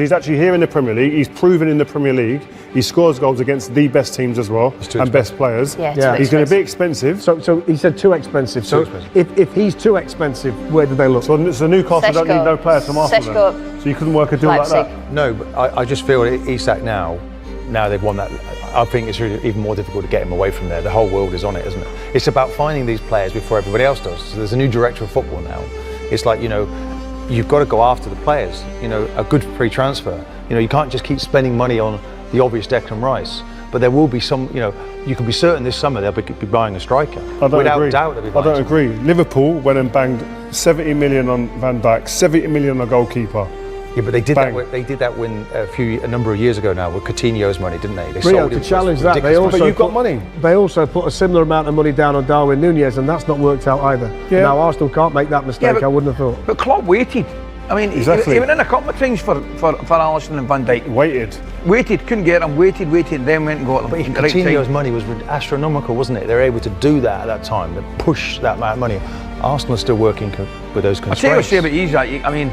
He's actually here in the Premier League. He's proven in the Premier League. He scores goals against the best teams as well and best players. Yeah. He's going to be expensive. So he said too expensive. If he's too expensive, where do they look? So Newcastle don't need no players from Arsenal then. So you couldn't work a deal like that? No, but I just feel Isak now they've won that, I think it's really even more difficult to get him away from there. The whole world is on it, isn't it? It's about finding these players before everybody else does. So there's a new director of football now. It's like, you've got to go after the players, a good free transfer. You can't just keep spending money on the obvious Declan Rice. But there will be some, you can be certain this summer they'll be buying a striker. Without doubt they'll be buying I don't agree. Liverpool went and banged 70 million on Van Dijk, 70 million on a goalkeeper. Yeah, but they did that when a number of years ago now with Coutinho's money, didn't they? Rio, to challenge that, but you've got money. They also put a similar amount of money down on Darwin Núñez, and that's not worked out either. Yeah. Now Arsenal can't make that mistake. I wouldn't have thought. But Klopp waited. I mean, exactly. he went in a couple of times for Alisson and Van Dijk. Waited, couldn't get him. Waited, then went and got them. But Coutinho's money was astronomical, wasn't it? They were able to do that at that time, to push that amount of money. Arsenal are still working with those constraints. I'll tell you what I say about Isak. I mean,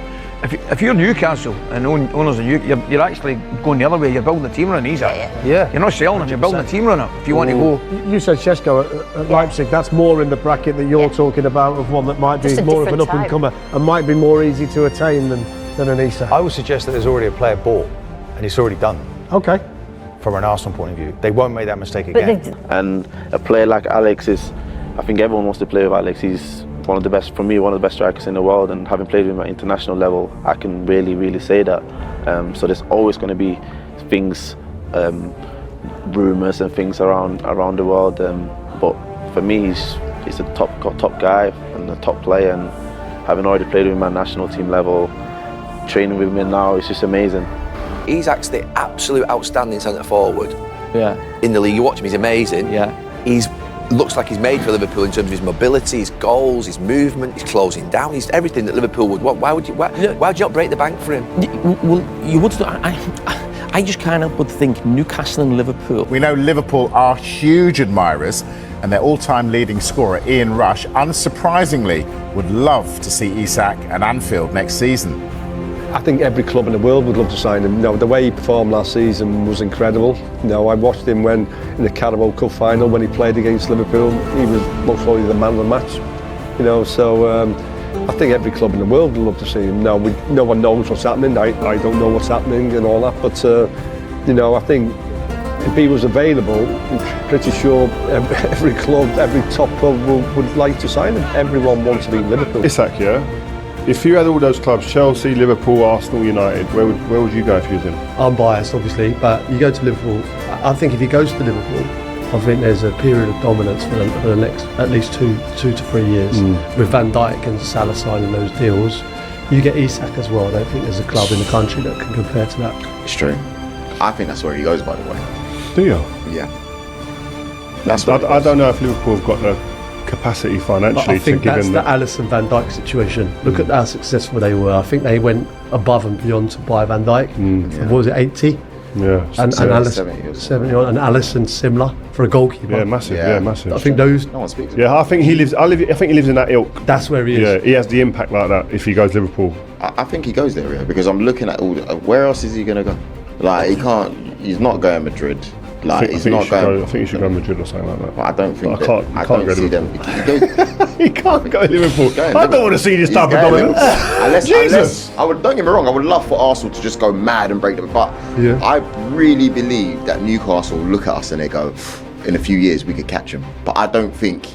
if you're Newcastle and owners of Newcastle, you're actually going the other way. You're building a team around Isak. Yeah. You're not selling him. You're building a team around him. If you want to go. You said Šeško at Leipzig. That's more in the bracket that you're talking about, of one that might be more of an up and comer and might be more easy to attain than an Isak. I would suggest that there's already a player bought and it's already done. Okay. From an Arsenal point of view, they won't make that mistake again. And a player like Alex I think everyone wants to play with Alex. He's one of the best strikers in the world, and having played with him at international level, I can really, really say that. So there's always going to be things, rumours and things around the world. But for me, he's a top guy and a top player, and having already played with him at national team level, training with him now, it's just amazing. Isak's the absolute outstanding centre forward. Yeah. In the league, you watch him, he's amazing. Yeah. Looks like he's made for Liverpool in terms of his mobility, his goals, his movement, his closing down. He's everything that Liverpool would want. Why would you not break the bank for him? Well, you would. I just kind of would think Newcastle and Liverpool. We know Liverpool are huge admirers, and their all-time leading scorer, Ian Rush, unsurprisingly, would love to see Isak at Anfield next season. I think every club in the world would love to sign him. The way he performed last season was incredible. I watched him when in the Carabao Cup final when he played against Liverpool. He was most probably the man of the match. So I think every club in the world would love to see him. Now no one knows what's happening. I don't know what's happening and all that. But I think if he was available, I'm pretty sure every club, every top club would like to sign him. Everyone wants to be Liverpool. Isak, yeah. If you had all those clubs, Chelsea, Liverpool, Arsenal, United, where would you go if you was in? I'm biased, obviously, but you go to Liverpool. I think if he goes to Liverpool, I think there's a period of dominance for the next at least two to 3 years. With Van Dijk and Salah signing those deals, you get Isak as well. I don't think there's a club in the country that can compare to that. It's true. I think that's where he goes, by the way. Do you? Yeah. I don't know if Liverpool have got the capacity financially I think to give that's him the Alisson Van Dijk situation. Look at how successful they were. I think they went above and beyond to buy Van Dijk. What was it, 80? Yeah. And Alisson 70 and Alisson similar for a goalkeeper. Yeah, massive. Yeah, massive. I think those. No one speaks. Yeah, I think he lives in that ilk. That's where he is. Yeah, he has the impact like that if he goes Liverpool. I think he goes there, because I'm looking at where else is he going to go? Like, he's not going Madrid. Like, I think he should go Madrid or something like that. But I don't think I can't see them. He can't go to Liverpool. I don't want to see this type of dominance. Unless don't get me wrong, I would love for Arsenal to just go mad and break them. But I really believe that Newcastle look at us and they go, in a few years we could catch him. But I don't think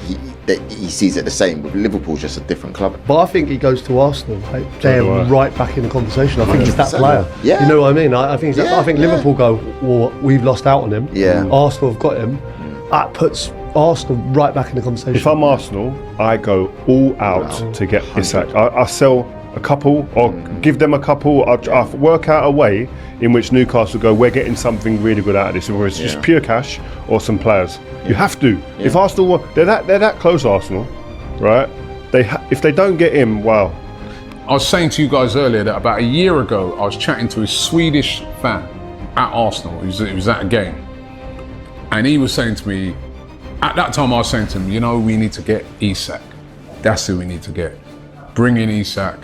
that he sees it the same. With Liverpool's just a different club. But I think he goes to Arsenal. They're right back in the conversation. I think he's that player. Yeah. You know what I mean? I think Liverpool go, well, we've lost out on him. Yeah. Arsenal have got him. That puts Arsenal right back in the conversation. If I'm Arsenal, I go all out to get Isak. I sell a couple or give them a couple. I work out a way in which Newcastle go, we're getting something really good out of this, whether it's just pure cash or some players. You have to. If Arsenal, they're that close, Arsenal, right? If they don't get him, wow. I was saying to you guys earlier that about a year ago, I was chatting to a Swedish fan at Arsenal. He was at a game, and he was saying to me, at that time I was saying to him, we need to get Isak. That's who we need to get. Bring in Isak.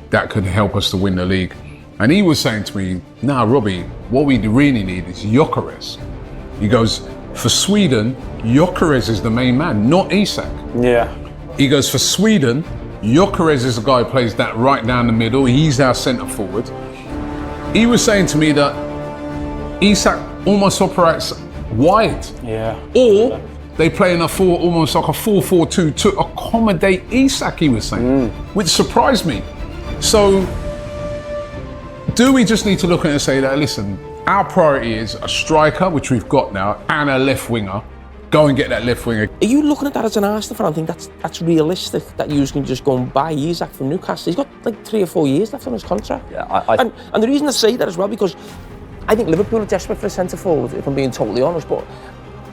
That could help us to win the league. And he was saying to me, "Nah, Robbie, what we really need is Gyökeres." He goes, "For Sweden, Gyökeres is the main man, not Isak." Yeah. He goes, "For Sweden, Gyökeres is the guy who plays that right down the middle. He's our centre forward." He was saying to me that Isak almost operates wide. Yeah. Or they play in almost like a 4-4-2 to accommodate Isak, he was saying, which surprised me. So, do we just need to look at it and say that, listen, our priority is a striker, which we've got now, and a left winger. Go and get that left winger. Are you looking at that as an Arsenal fan? I think that's realistic, that you can just go and buy Isak from Newcastle. He's got like 3 or 4 years left on his contract. Yeah, and the reason I say that as well, because I think Liverpool are desperate for a centre forward, if I'm being totally honest, but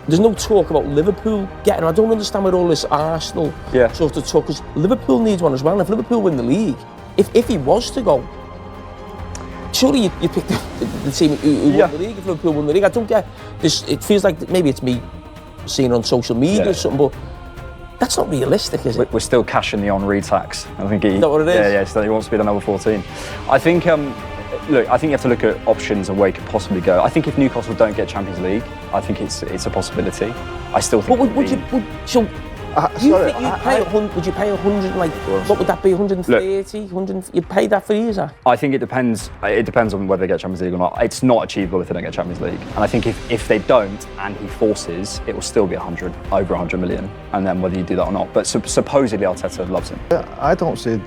there's no talk about Liverpool getting him. I don't understand where all this Arsenal sort of talk, because Liverpool needs one as well. And if Liverpool win the league, if he was to go, surely you pick the team who won the league if Liverpool won the league. I don't get this. It feels like maybe it's me seeing on social media or something, but that's not realistic, is it? We're still cashing the Henry tax. I think is that what it is? Yeah, so he wants to be the number 14. I think, look, I think you have to look at options and where he could possibly go. I think if Newcastle don't get Champions League, I think it's a possibility. I still think. But would you pay 100? Like, what would that be? 130? 100? You'd pay that for Isak? I think it depends. It depends on whether they get Champions League or not. It's not achievable if they don't get Champions League. And I think if they don't and he forces, it will still be over 100 million. And then whether you do that or not. But supposedly Arteta loves him. I don't see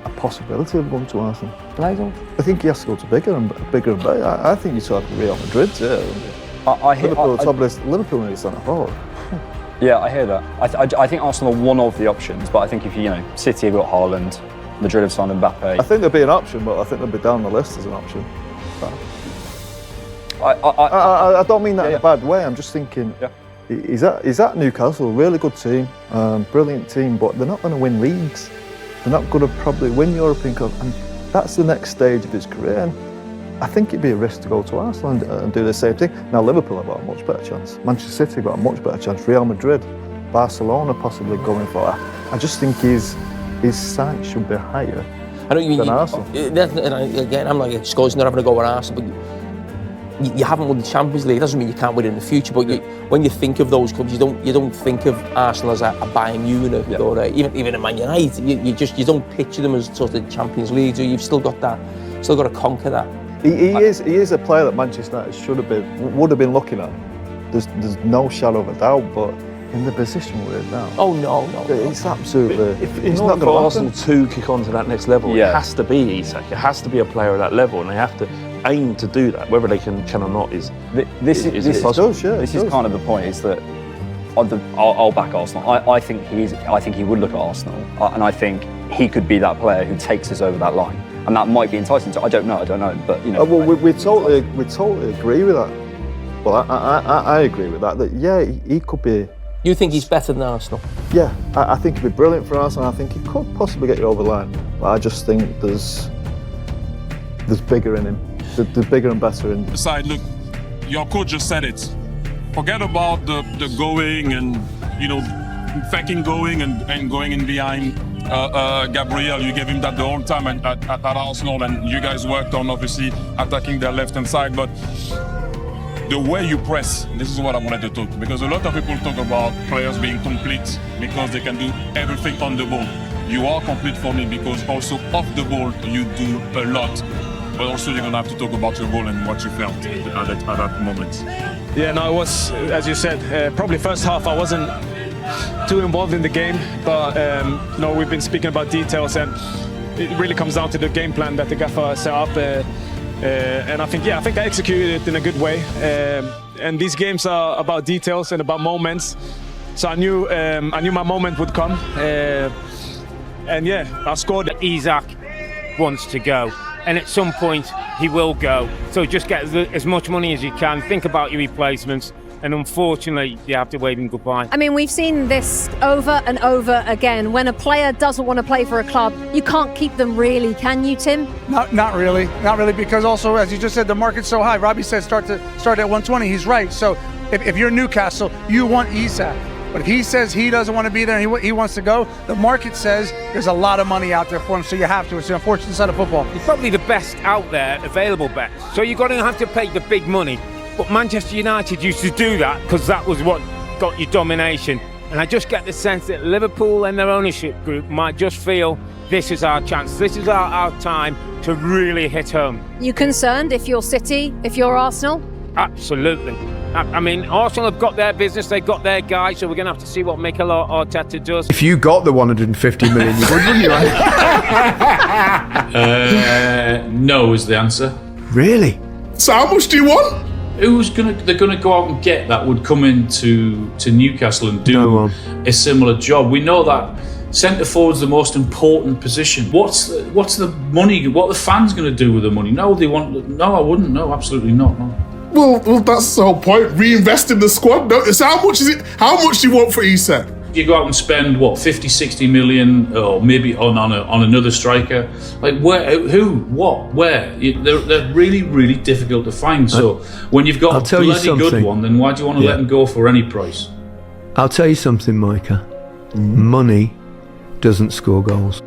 a possibility of going to Arsenal. I don't. I think he has to go to bigger and better. I think you're talking Real Madrid. Liverpool need centre forward. Yeah, I hear that. I think Arsenal are one of the options, but I think if City have got Haaland, Madrid have signed Mbappe. I think there'd be an option, but I think they'd be down the list as an option. I don't mean that in a bad way. I'm just thinking, is that Newcastle, a really good team, brilliant team, but they're not going to win leagues. They're not going to probably win European Cup, and that's the next stage of his career. And I think it'd be a risk to go to Arsenal and do the same thing. Now Liverpool have got a much better chance. Manchester City have got a much better chance. Real Madrid, Barcelona possibly going for it. I just think his sight should be higher than Arsenal. Again, I'm like, Scholes not having a go at Arsenal, but you haven't won the Champions League. It doesn't mean you can't win it in the future. But when you think of those clubs, you don't think of Arsenal as a Bayern Munich or even a Man United. You don't picture them as sort of Champions League. So you've still got to conquer that. He is a player that Manchester United would have been looking at. There's no shadow of a doubt, but in the position we're in now. Oh no. It's absolutely. It's not for Arsenal to kick on to that next level. It has to be Isak. It has to be a player at that level, and they have to aim to do that. Whether they can or not is possible. This is kind of the point. Is that I'll back Arsenal. I think he would look at Arsenal, and I think he could be that player who takes us over that line. And that might be enticing. So I don't know. But we totally agree with that. Well, I agree with that. That he could be. You think he's better than Arsenal? Yeah, I think he'd be brilliant for Arsenal. I think he could possibly get you over the line. But I just think there's bigger in him. There's bigger and better in him. Aside, look, your coach just said it. Forget about the going and faking going and going in behind. Gabriel, you gave him that the whole time at Arsenal, and you guys worked on obviously attacking their left-hand side, but the way you press, this is what I wanted to talk, because a lot of people talk about players being complete because they can do everything on the ball. You are complete for me because also off the ball you do a lot, but also you're going to have to talk about your goal and what you felt at that moment. Yeah, no, it was, as you said, probably first half I wasn't too involved in the game, but we've been speaking about details, and it really comes down to the game plan that the gaffer set up, and I think I executed it in a good way. And these games are about details and about moments, so I knew my moment would come, and I scored. Isak wants to go, and at some point he will go. So just get as much money as you can. Think about your replacements. And unfortunately, you have to wave him goodbye. I mean, we've seen this over and over again. When a player doesn't want to play for a club, you can't keep them really, can you, Tim? Not really, because also, as you just said, the market's so high. Robbie said start at 120. He's right. So if you're Newcastle, you want Isak. But if he says he doesn't want to be there and he wants to go, the market says there's a lot of money out there for him, so you have to. It's the unfortunate side of football. He's probably the best out there, available best. So you're going to have to pay the big money. But Manchester United used to do that because that was what got you domination. And I just get the sense that Liverpool and their ownership group might just feel this is our chance, this is our time to really hit home. You concerned if you're City, if you're Arsenal? Absolutely. I mean, Arsenal have got their business, they've got their guy, so we're going to have to see what Mikel Arteta does. If you got the 150 million, you would, wouldn't you? No is the answer. Really? So how much do you want? They're gonna go out and get that would come into Newcastle and do a similar job. We know that centre forward's the most important position. What's the money? What are the fans going to do with the money? No, I wouldn't. No, absolutely not. No. Well, that's the whole point. Reinvest in the squad. No, so how much is it? How much do you want for Isak? You go out and spend 50, 60 million, or maybe on another striker. Like where, who, what, where? They're really, really difficult to find. So when you've got a bloody good one, then why do you want to let them go for any price? I'll tell you something, Micah. Money doesn't score goals.